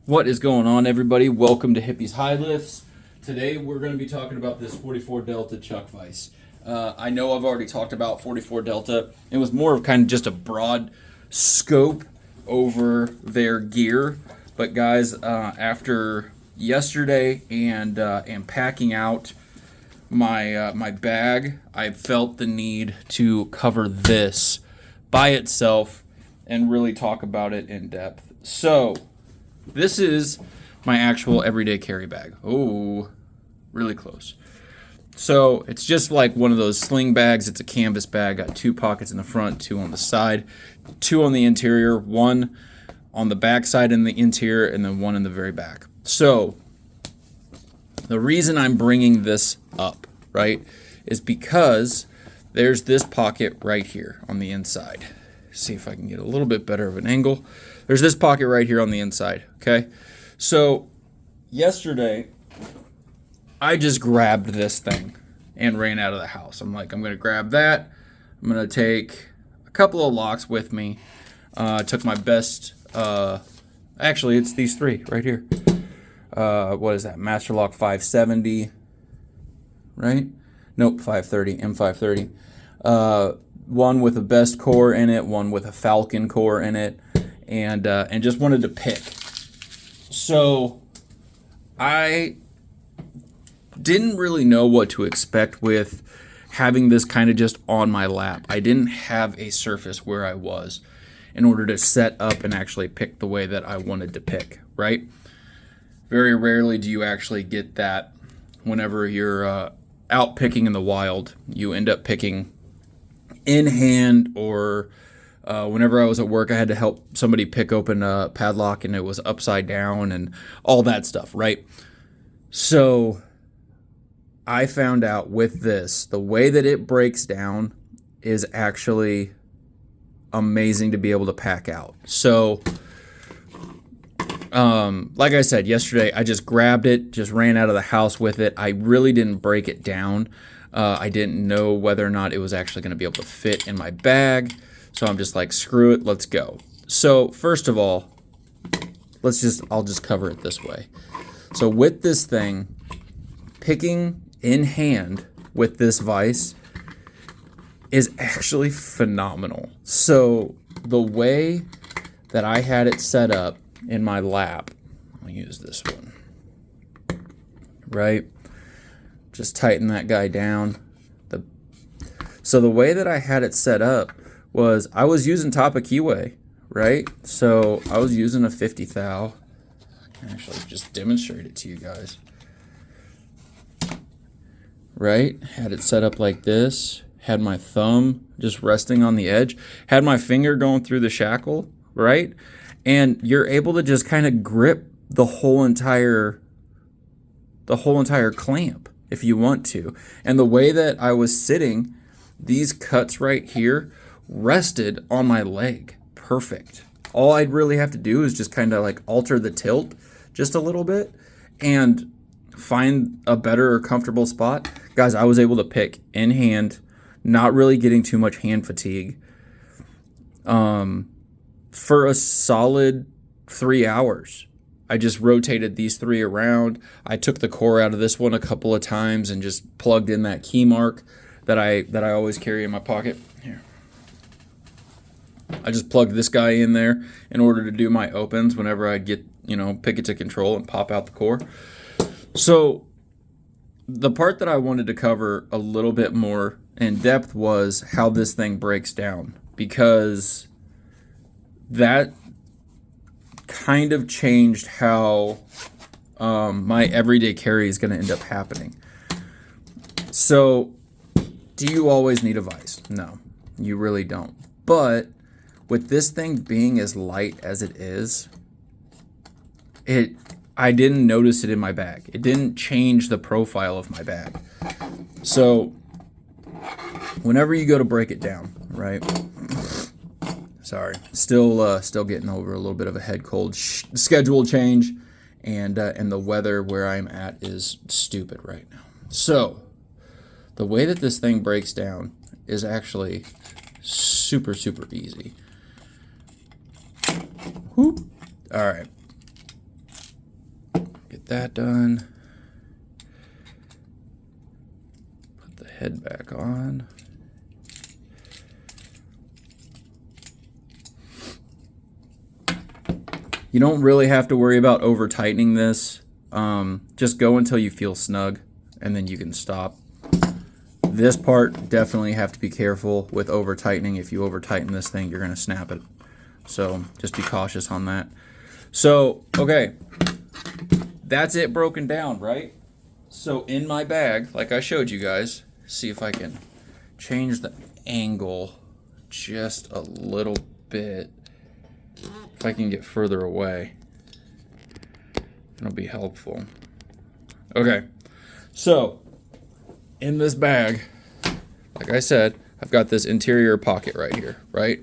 What is going on, everybody? Welcome to Hippies High Lifts. Today we're going to be talking about this 44 Delta Chuck Vise. I know I've already talked about 44 Delta. It was more of kind of just a broad scope over their gear. But guys, after yesterday and packing out my bag, I felt the need to cover this by itself and really talk about it in depth. So this is my actual everyday carry bag. Oh, really close. So it's just like one of those sling bags. It's a canvas bag. Got 2 pockets in the front, 2 on the side, 2 on the interior, 1 on the back side in the interior, and then 1 in the very back. So the reason I'm bringing this up, right, is because there's this pocket right here on the inside. See if I can get a little bit better of an angle. There's this pocket right here on the inside, okay? So yesterday, I just grabbed this thing and ran out of the house. I'm like, I'm gonna grab that. I'm gonna take a couple of locks with me. Took my best, actually it's these 3 right here. What is that? Master Lock 570, right? Nope, 530, M530. One with a best core in it, one with a Falcon core in it, and just wanted to pick. So I didn't really know what to expect with having this kind of just on my lap. I didn't have a surface where I was in order to set up and actually pick the way that I wanted to pick, right? Very rarely do you actually get that whenever you're out picking in the wild. You end up picking in hand, or whenever I was at work, I had to help somebody pick open a padlock and it was upside down and all that stuff, right? So I found out with this, the way that it breaks down is actually amazing to be able to pack out. So like I said yesterday, I just grabbed it, just ran out of the house with it. I really didn't break it down. I didn't know whether or not it was actually going to be able to fit in my bag. So I'm just like, screw it, let's go. So first of all, I'll just cover it this way. So with this thing, picking in hand with this vise is actually phenomenal. So the way that I had it set up in my lap, I'll use this one, right? Just tighten that guy down. So the way that I had it set up was I was using Top of Keyway, right? So I was using a 50 thou. I can actually just demonstrate it to you guys. Right? Had it set up like this. Had my thumb just resting on the edge. Had my finger going through the shackle, right? And you're able to just kind of grip the whole entire clamp if you want to. And the way that I was sitting, these cuts right here rested on my leg. Perfect. All I'd really have to do is just kind of like alter the tilt just a little bit and find a better or comfortable spot. Guys, I was able to pick in hand, not really getting too much hand fatigue, for a solid 3 hours. I just rotated these 3 around. I took the core out of this one a couple of times and just plugged in that key mark that I always carry in my pocket. Here. I just plugged this guy in there in order to do my opens whenever I'd get, pick it to control and pop out the core. So the part that I wanted to cover a little bit more in depth was how this thing breaks down, because that kind of changed how my everyday carry is going to end up happening. So do you always need a vise? No, you really don't. But with this thing being as light as it is, I didn't notice it in my bag. It didn't change the profile of my bag. So whenever you go to break it down, right? Sorry, still getting over a little bit of a head cold. Schedule change, and the weather where I'm at is stupid right now. So the way that this thing breaks down is actually super easy. Whoop. All right. that done. Put the head back on. You don't really have to worry about over tightening this. Just go until you feel snug, and then you can stop. This part, definitely have to be careful with over tightening. If you over tighten this thing, you're gonna snap it. So just be cautious on that. So, okay, that's it broken down, right? So in my bag, like I showed you guys, see if I can change the angle just a little bit. If I can get further away, it'll be helpful. Okay, so in this bag, like I said, I've got this interior pocket right here, right?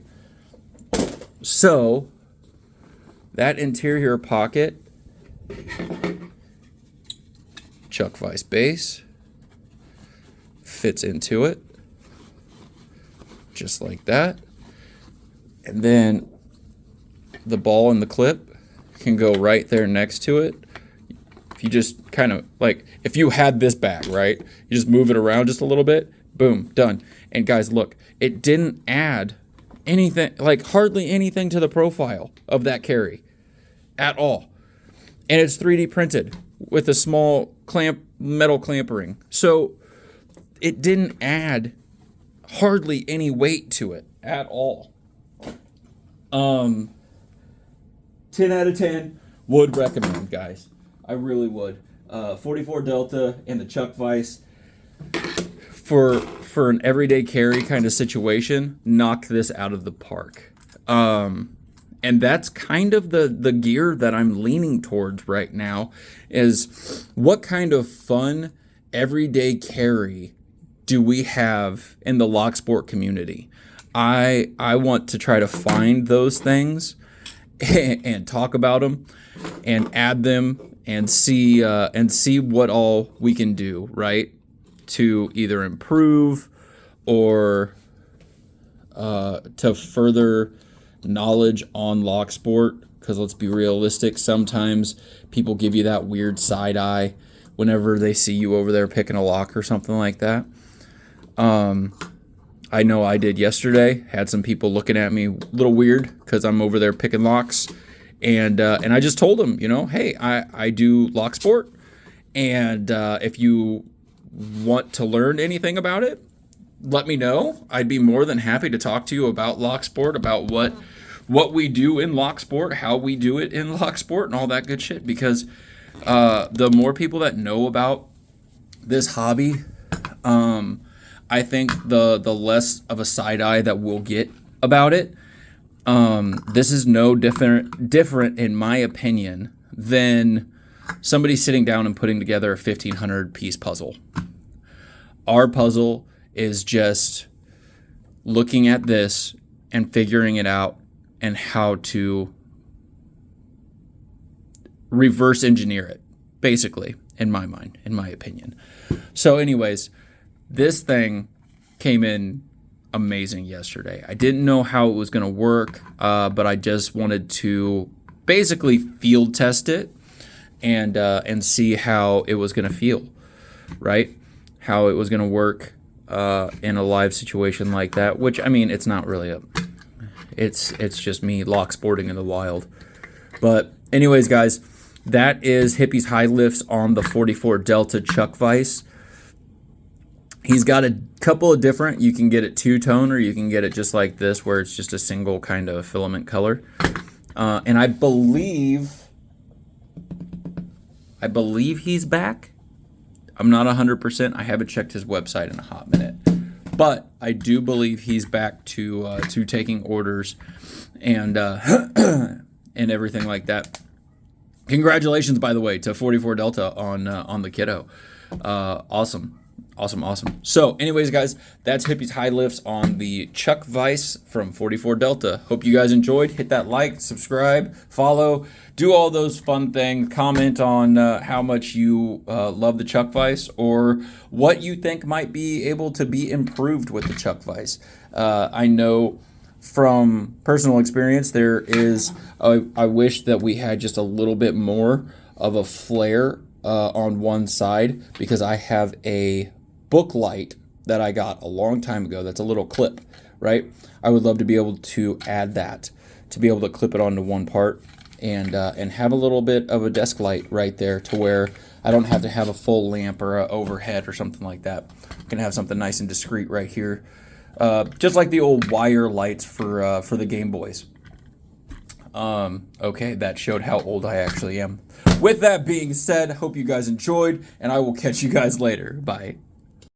So that interior pocket, Chuck Vise base, fits into it, just like that. And then the ball and the clip can go right there next to it. If you just kind of, like, if you had this bag, right? You just move it around just a little bit, boom, done. And guys, look, it didn't add anything, like hardly anything to the profile of that carry at all. And it's 3D printed with a small metal clampering. So it didn't add hardly any weight to it at all. 10 out of 10, would recommend, guys. I really would. 44 Delta and the Chuck Vise for an everyday carry kind of situation, knock this out of the park. And that's kind of the gear that I'm leaning towards right now, is what kind of fun everyday carry do we have in the lock sport community? I want to try to find those things and talk about them and add them and see what all we can do, right, to either improve or to further knowledge on lock sport. Because let's be realistic, sometimes people give you that weird side eye whenever they see you over there picking a lock or something like that. I know I did yesterday. Had some people looking at me a little weird because I'm over there picking locks, and I just told them, hey, I do lock sport, and if you want to learn anything about it, let me know. I'd be more than happy to talk to you about lock sport, about what we do in lock sport, how we do it in lock sport, and all that good shit. Because the more people that know about this hobby, I think the less of a side eye that we'll get about it. This is no different in my opinion than somebody sitting down and putting together a 1,500 piece puzzle. Our puzzle is just looking at this and figuring it out and how to reverse engineer it, basically, in my mind, in my opinion. So anyways, this thing came in amazing yesterday. I didn't know how it was going to work, but I just wanted to basically field test it and see how it was going to feel, right? How it was going to work in a live situation like that, which, I mean, it's not really it's just me lock sporting in the wild. But anyways, guys, that is Hippies High Lifts on the 44 Delta Chuck Vise. He's got a couple of different, you can get it two-tone or you can get it just like this where it's just a single kind of filament color. And I believe he's back. I'm not 100%. I haven't checked his website in a hot minute. But I do believe he's back to taking orders and and everything like that. Congratulations, by the way, to 44 Delta on the kiddo. Awesome. So anyways, guys, that's Hippies High Lifts on the Chuck Vise from 44 Delta. Hope you guys enjoyed. Hit that like, subscribe, follow, do all those fun things. Comment on how much you love the Chuck Vise or what you think might be able to be improved with the Chuck Vise. I know from personal experience there is, I wish that we had just a little bit more of a flare on one side because I have a book light that I got a long time ago that's a little clip, right? I would love to be able to add that, to be able to clip it onto one part and have a little bit of a desk light right there to where I don't have to have a full lamp or a overhead or something like that. I can have something nice and discreet right here, just like the old wire lights for the Game Boys. Okay, that showed how old I actually am. With that being said, hope you guys enjoyed, and I will catch you guys later. Bye.